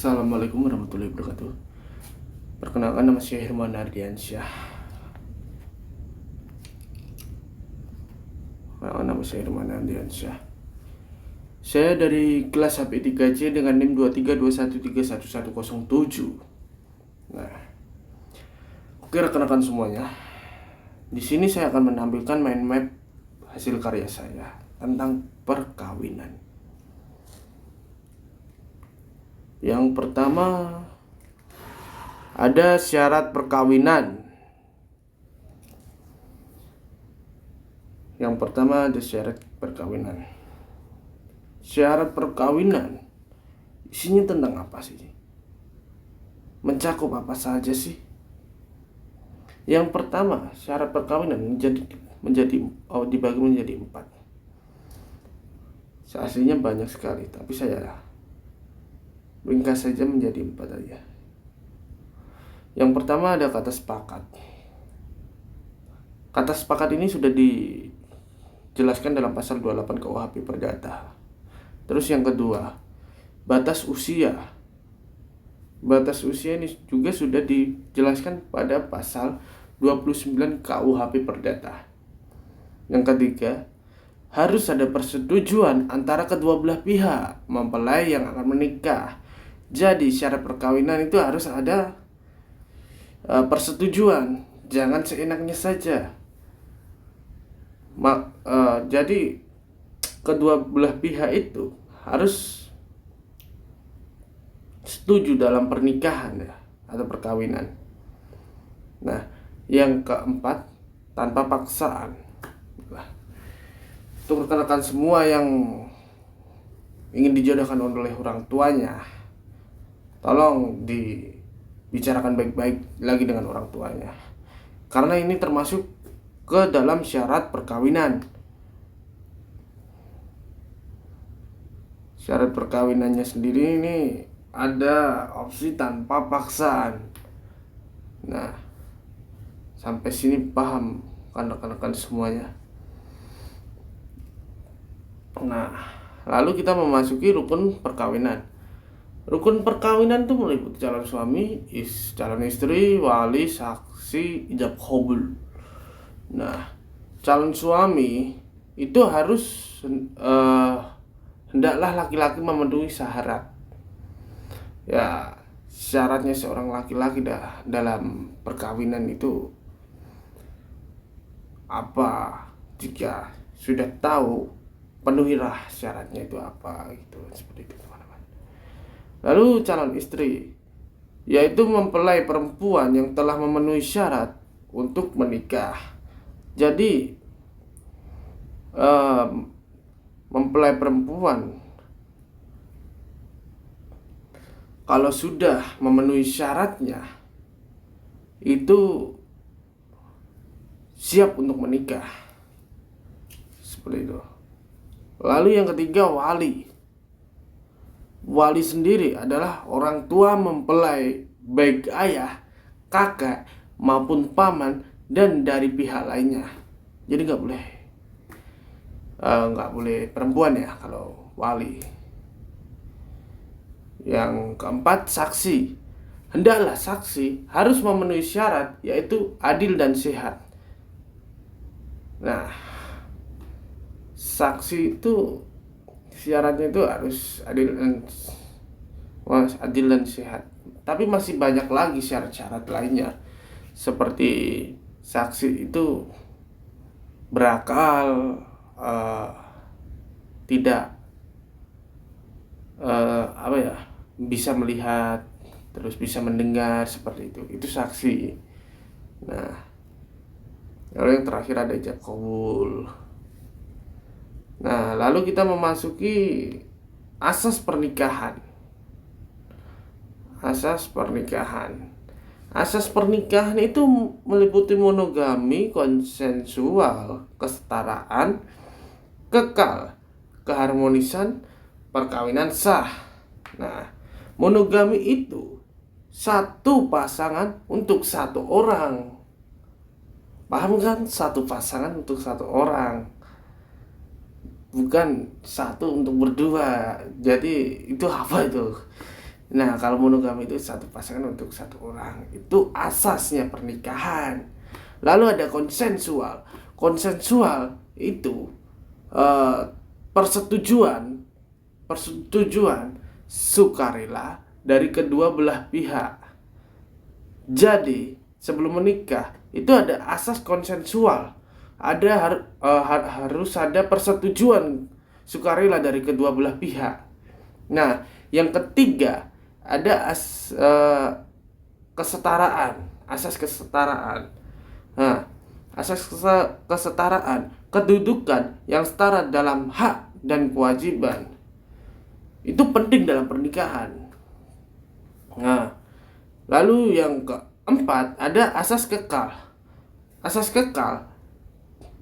Assalamualaikum warahmatullahi wabarakatuh. Perkenalkan, nama saya Herman Ardiansyah. Saya dari kelas HP 3C dengan NIM 23213131107. Nah, oke rekan-rekan semuanya. Di sini saya akan menampilkan mind map hasil karya saya tentang perkawinan. Yang pertama, ada syarat perkawinan. Syarat perkawinan isinya tentang apa sih? Mencakup apa saja sih? Yang pertama, syarat perkawinan dibagi menjadi 4. Aslinya banyak sekali, tapi saya ringkas saja menjadi 4 aja. Yang pertama ada kata sepakat. Kata sepakat ini sudah dijelaskan dalam pasal 28 KUHP Perdata. Terus yang kedua, batas usia. Batas usia ini juga sudah dijelaskan pada pasal 29 KUHP Perdata. Yang ketiga, harus ada persetujuan antara kedua belah pihak mempelai yang akan menikah. Jadi syarat perkawinan itu harus ada persetujuan, jangan seenaknya saja. Jadi kedua belah pihak itu harus setuju dalam pernikahan ya, atau perkawinan. Nah, yang keempat, tanpa paksaan. Untuk rekan-rekan semua yang ingin dijodohkan oleh orang tuanya, tolong dibicarakan baik-baik lagi dengan orang tuanya, karena ini termasuk ke dalam syarat perkawinan. Syarat perkawinannya sendiri ini ada opsi tanpa paksaan. Nah, sampai sini paham kan rekan-rekan semuanya? Nah, lalu kita memasuki rukun perkawinan. Rukun perkawinan itu meliputi calon suami, calon istri, wali, saksi, ijab qabul. Nah, calon suami itu harus hendaklah laki-laki memenuhi syarat. Ya, syaratnya seorang laki-laki dalam perkawinan itu apa? Jika sudah tahu, penuhilah syaratnya itu apa, gitu, seperti itu teman-teman. Lalu calon istri, yaitu mempelai perempuan yang telah memenuhi syarat untuk menikah. Jadi mempelai perempuan kalau sudah memenuhi syaratnya itu siap untuk menikah, seperti itu. Lalu yang ketiga, wali. Wali sendiri adalah orang tua mempelai, baik ayah, kakak maupun paman dan dari pihak lainnya. Jadi nggak boleh perempuan ya kalau wali. Yang keempat, saksi. Hendaklah saksi harus memenuhi syarat, yaitu adil dan sehat. Nah, saksi itu syaratnya itu harus adil dan sehat. Tapi masih banyak lagi syarat-syarat lainnya, seperti saksi itu berakal, tidak bisa melihat, terus bisa mendengar, seperti itu. Itu saksi. Nah, lalu yang terakhir ada ijab qabul. Nah, lalu kita memasuki asas pernikahan. Asas pernikahan itu meliputi monogami, konsensual, kesetaraan, kekal, keharmonisan, perkawinan sah. Nah, monogami itu satu pasangan untuk satu orang. Paham kan? Satu pasangan untuk satu orang. bukan satu untuk berdua. Jadi itu apa itu? Nah, kalau monogami itu satu pasangan untuk satu orang. Itu asasnya pernikahan. Lalu ada konsensual. Konsensual itu eh, persetujuan sukarela dari kedua belah pihak. Jadi, sebelum menikah itu ada asas konsensual. Harus ada persetujuan sukarela dari kedua belah pihak. Nah, yang ketiga ada kesetaraan, asas kesetaraan. Nah, asas kesetaraan, kedudukan yang setara dalam hak dan kewajiban. Itu penting dalam pernikahan. Nah, lalu yang keempat ada asas kekal. Asas kekal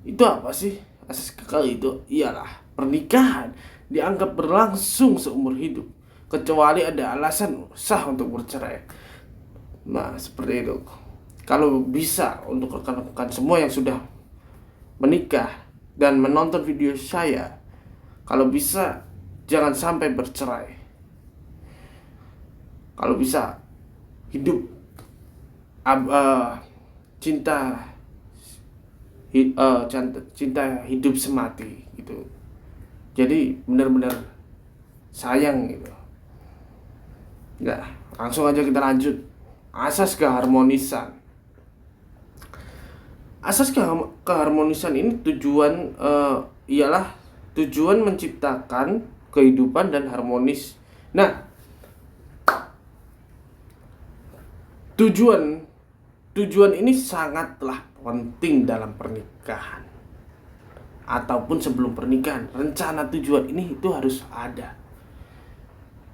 itu apa sih? Asas kekal itu ialah pernikahan dianggap berlangsung seumur hidup kecuali ada alasan sah untuk bercerai. Nah, seperti itu. Kalau bisa untuk rekan-rekan semua yang sudah menikah dan menonton video saya, kalau bisa jangan sampai bercerai. Kalau bisa hidup cinta hidup semati gitu. Jadi benar-benar sayang gitu. Nah, langsung aja kita lanjut. Asas keharmonisan. Asas keharmonisan ini ialah tujuan menciptakan kehidupan dan harmonis. Nah, tujuan ini sangatlah penting dalam pernikahan ataupun sebelum pernikahan. Rencana tujuan ini itu harus ada.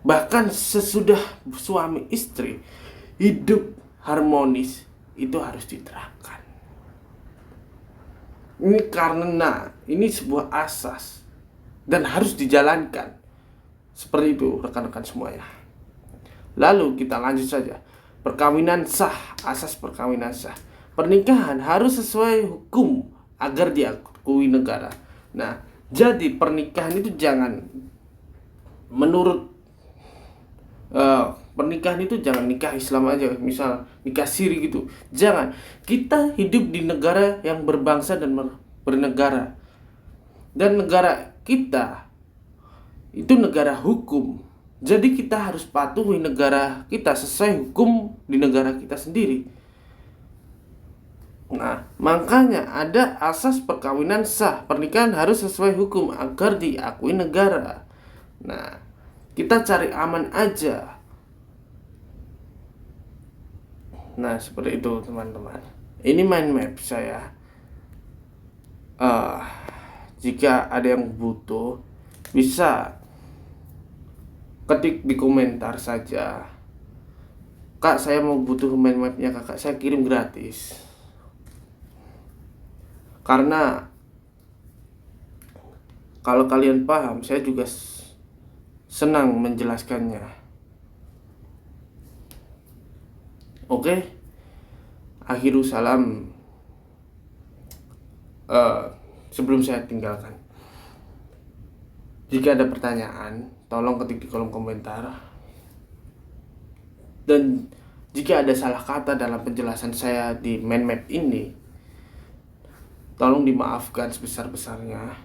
Bahkan sesudah suami istri hidup harmonis itu harus diterapkan. Ini karena ini sebuah asas dan harus dijalankan. Seperti itu rekan-rekan semuanya. Lalu kita lanjut saja. Perkawinan sah, asas perkawinan sah. Pernikahan harus sesuai hukum agar diakui negara. Nah, jadi pernikahan itu jangan menurut pernikahan itu jangan nikah Islam aja, misal nikah siri gitu. Jangan. Kita hidup di negara yang berbangsa dan bernegara. Dan negara kita itu negara hukum. Jadi kita harus patuhi negara kita sesuai hukum di negara kita sendiri. Nah, makanya ada asas perkawinan sah. Pernikahan harus sesuai hukum agar diakui negara. Nah, kita cari aman aja. Nah, seperti itu teman-teman. Ini mind map saya. Jika ada yang butuh, bisa ketik di komentar saja. Kak, saya mau butuh mind mapnya kakak, saya kirim gratis. Karena kalau kalian paham, saya juga senang menjelaskannya. Oke, akhirul salam. Sebelum saya tinggalkan, jika ada pertanyaan, tolong ketik di kolom komentar. Dan jika ada salah kata dalam penjelasan saya di mind map ini, tolong dimaafkan sebesar-besarnya.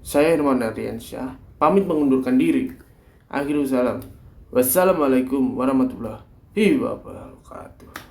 Saya Herman Ardiansyah, pamit mengundurkan diri. Akhirul salam. Wassalamualaikum warahmatullahi wabarakatuh.